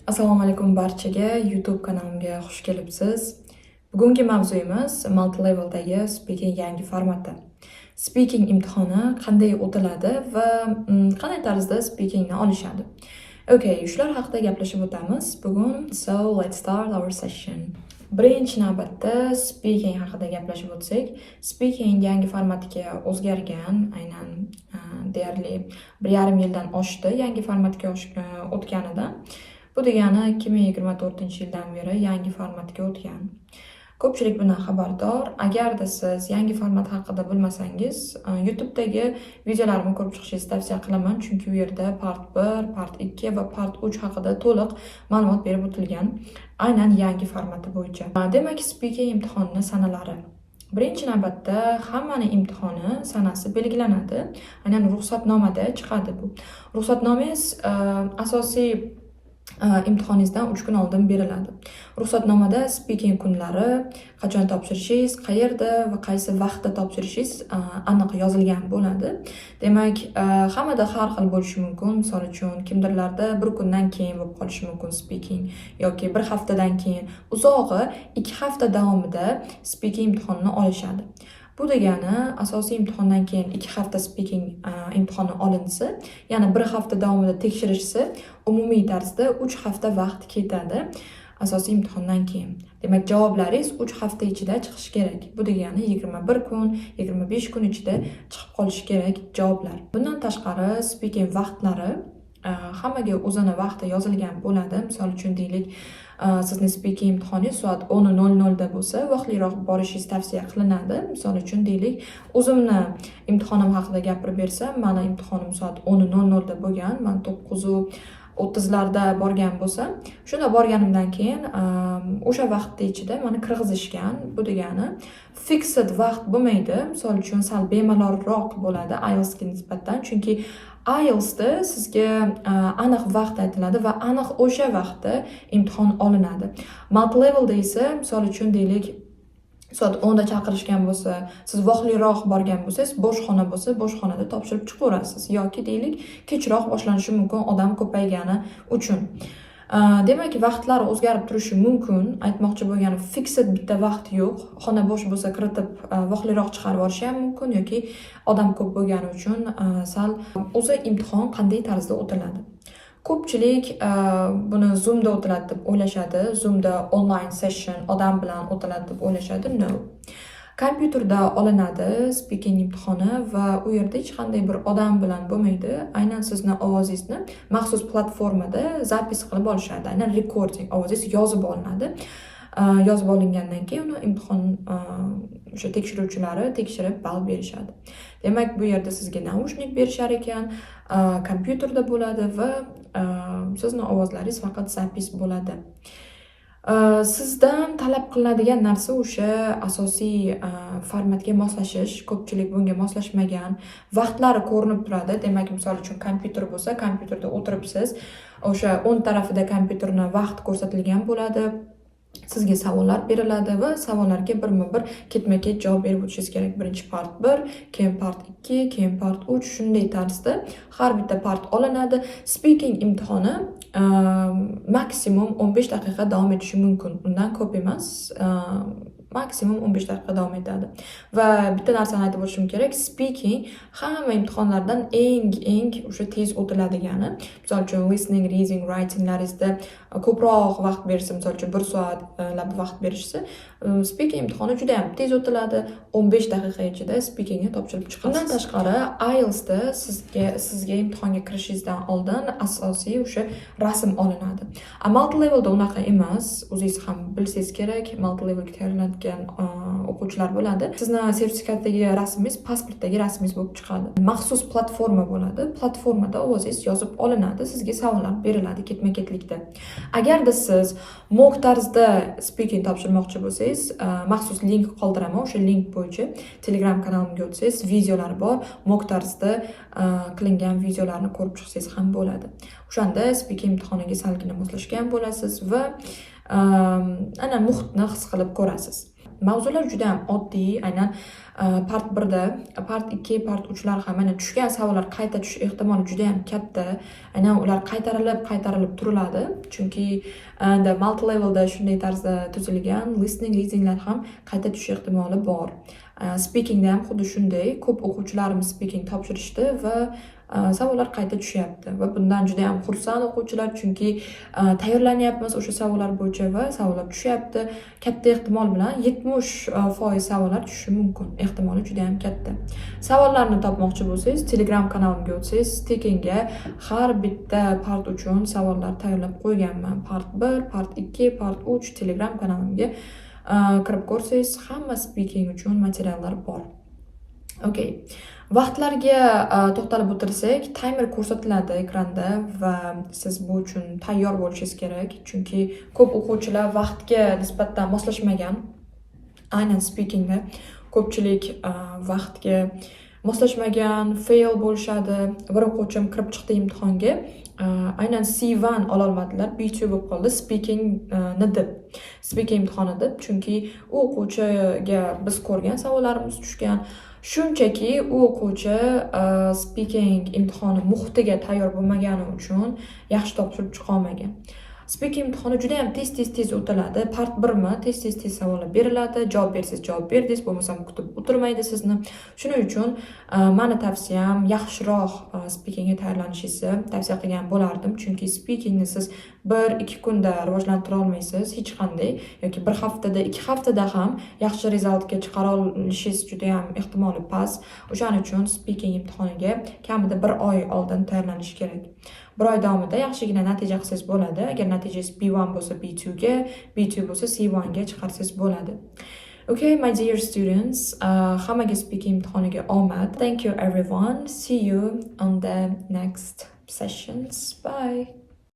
Assalomu alaykum barchaga, YouTube kanalimga xush kelibsiz. Bugungi mavzuyimiz multi-leveldagi speaking yangi formati. Speaking imtihoni qanday o'tiladi va qanday tarzda speakingni olishadi. Okay, shular haqida gaplashib o'tamiz bugun. So, let's start our session. Birinchi navbatda speaking haqida gaplashib o'tsak, speaking yangi formatiga o'zgargan, aynan deyarli 1,5 yildan oshdi yangi formatga o'tganidan. Bu degani 2024-yildan beri yangi formatga o'tgan. Ko'pchilik bundan xabardor. Agarda siz yangi format haqida bilmasangiz, YouTube'dagi videolarimni ko'rib chiqishingizni tavsiya qilaman, chunki u yerda part 1, part 2 va part 3 haqida to'liq ma'lumot berib o'tilgan, aynan yangi formati bo'yicha. Demak, speaking imtihonining sanalari. Birinchi navbatda hammani imtihoni sanasi belgilanadi. Aynan ruxsatnomada chiqadi bu. Ruxsatnomangiz asosiy imtihoningizdan 3 kun oldin beriladi. Ruxsatnomada speaking kunlari, qachon topshirishingiz, qayerda va qaysi vaqtda topshirishingiz aniq yozilgan bo'ladi. Demak, hammada har xil bo'lishi mumkin. Misol uchun, kimdirlarda bir kundan keyin bo'lib qolishi mumkin speaking yoki bir haftadan keyin. Uzog'i 2 hafta davomida speaking imtihonini olishadi. Bu degani asosiy imtihondan keyin 2 hafta speaking imtihoni olinsa, yana 1 hafta davomida tekshirishsa, umumiy tarzda 3 hafta vaqt ketadi asosiy imtihondan keyin. Demak, javoblaringiz 3 hafta ichida chiqishi kerak. Bu degani 21 kun, 25 kun ichida chiqib qolishi kerak javoblar. Bundan tashqari, speaking vaqtlari hammaga o'zini vaqti yozilgan bo'ladi. Misol uchun deylik, sizni speaking imtihoningiz soat 10:00 da bo'lsa, vaqtliroq borishingiz tavsiya qilinadi. Misol uchun deylik, o'zimni imtihonim haqida gapirib bersam, meni imtihonim soat 10:00 da bo'lgan. Men 9:30larda borgan bo'lsam, shunda borganimdan keyin o'sha vaqtning ichida meni kirgizishgan. Bu degani fixed vaqt bo'lmaydi. Misol uchun sal bemalolroq bo'ladi IELTSga nisbatan, chunki IELTSda sizga aniq vaqt aytiladi va aniq o'sha vaqtda imtihon olinadi. Multi-levelda esa, misol uchun deylik, soat 10da chaqirishgan bo'lsa, siz vaqtliroq borgan bo'lsangiz, bo'sh xona bo'lsa, bo'sh xonada topshirib chiqaverasiz yoki deylik, kechroq boshlanishi mumkin odam ko'paygani uchun. Demak, vaqtlar o'zgarib turishi mumkin. Aytmoqchi bo'lganim, fixed bitta vaqt yo'q. Xona bo'sh bo'lsa kiritib vaqtliroq chiqarib yuborish ham mumkin yoki odam ko'p bo'lgani uchun sal o'zi imtihon qanday tarzda o'tiladi. Ko'pchilik buni Zoomda o'tiladi deb o'ylashadi. Zoomda online session odam bilan o'tiladi deb o'ylashadi. No. Kompyuterda olinadi speaking imtihoni va u yerda hech qanday bir odam bilan bo'lmaydi. Aynan sizni ovozingizni maxsus platformada zapis qilib olishadi. Aynan recording, ovozingiz yozib olinadi. Yozib olingandan keyin uni imtihon o'sha tekshiruvchilari tekshirib ball berishadi. Demak, bu yerda sizga naushnik berishar ekan, kompyuterda bo'ladi va sizning ovozlaringiz faqat zapis bo'ladi. Sizdan talab qilinadigan narsa o'sha asosiy formatga moslashish. Ko'pchilik bunga moslashmagan. Vaqtlari ko'rinib turadi. Demak, misol uchun kompyuter bo'lsa, kompyuterda o'tiribsiz. O'sha o'ng tarafida kompyuterning vaqt ko'rsatilgan bo'ladi. Sizga savollar beriladi va savollarga birma-bir ketma-ket javob berib o'tishingiz kerak. Birinchi part 1, keyin part 2, keyin part 3, shunday tarzda har bitta part olinadi. Speaking imtihoni maksimum 15 daqiqa davom etishi mumkin. Undan ko'p emas. Maksimum 15 daqiqa davom etadi. Va bitta narsani aytib o'tishim kerak, speaking hamma imtihonlardan eng o'sha tez o'tiladigani. Misol uchun listening, reading, writinglaringizda ko'proq vaqt bersa, misol uchun 1 soatlab vaqt berishsa, speaking imtihoni juda ham tez o'tiladi. 15 daqiqa ichida speakingni topshirib chiqasiz. Bundan tashqari, IELTSda sizga imtihonga kirishingizdan oldin asosiy o'sha rasm olinadi. Multi-levelda unaqa emas. O'zingiz ham bilsangiz kerak, multi-levelga tayyorlangan o'quvchilar bo'ladi. Sizning sertifikatdagi rasmingiz pasportdagi rasmingiz bo'lib chiqadi. Maxsus platforma bo'ladi. Platformada ovozingiz yozib olinadi, sizga savollar beriladi ketma-ketlikda. Agarda siz mock tarzda speaking topshirmoqchi bo'lsangiz, maxsus link qoldiraman. O'sha link bo'yicha Telegram kanalimga o'tsangiz, videolar bor. Mock tarzda qilingan videolarni ko'rib chiqsangiz ham bo'ladi. O'shanda speaking imtihoniga salgina moslashgan bo'lasiz va ana muhitni his qilib ko'rasiz. Mavzular juda ham oddiy, aynan part 1da, part 2, part 3lar ham mana tushgan savollar qayta tushish ehtimoli juda ham katta. Aynan ular qaytarilib turiladi, chunki multi levelda shunday tarzda tuzilgan, listening, readinglar ham qayta tushish ehtimoli bor. Speakingda ham xuddi shunday, ko'p o'quvchilarimiz speaking topshirishdi va savollar qayta tushyapti va bundan juda ham xursand o'quvchilar, chunki tayyorlanyapmiz o'sha savollar bo'yicha va savollar tushyapti. Katta ehtimol bilan 70% savollar tushishi mumkin. Ehtimoli juda ham katta. Savollarni topmoqchi bo'lsangiz, Telegram kanalimga o'tsangiz, Speakingga har bitta part uchun savollar tayyorlab qo'yganman. Part 1, part 2, part 3 Telegram kanalimga kirib ko'rsangiz, hamma speaking uchun materiallar bor. Okay. Vaqtlarga to'xtalib o'tirsak, timer ko'rsatiladi ekranda va siz bu uchun tayyor bo'lishingiz kerak, chunki ko'p o'quvchilar vaqtga nisbatan moslashmagan. Aynan speakingda ko'pchilik vaqtga moslashmagan, fail bo'lishadi. Bir o'quvchim kirib chiqdi imtihonga, aynan C1 ola olmadilar, B2 bo'lib qoldi speaking imtihoni deb, chunki u o'quvchiga biz ko'rgan savollarimiz tushgan. Shunchaki u o'quvchi speaking imtihoni muhitiga tayyor bo'lmagani uchun yaxshi topshirib chiqa olmagan. Speaking imtihoni juda ham tez o'tiladi. Part 1mi tez savollar beriladi. Javob bersangiz javob berdingiz, bo'lmasa kutib o'tirmaydi sizni. Shuning uchun meni tavsiyam yaxshiroq speakingga tayyorlanishingizni tavsiya qilgan bo'lardim, chunki speakingni siz 1-2 kunda rivojlantira olmaysiz hech qanday, yoki 1 haftada, 2 haftada ham yaxshi rezultatga chiqara olishingiz juda ham ehtimoli past. O'shaning uchun speaking imtihoniga kamida 1 oy oldin tayyorlanish kerak. 1 oy davomida yaxshigina natija qilsangiz bo'ladi. Agar natijangiz B1 bo'lsa B2ga, B2 bo'lsa C1ga chiqarsangiz bo'ladi. Okay, my dear students, hammaga speaking imtihoniga omad. Thank you everyone. See you on the next sessions. Bye.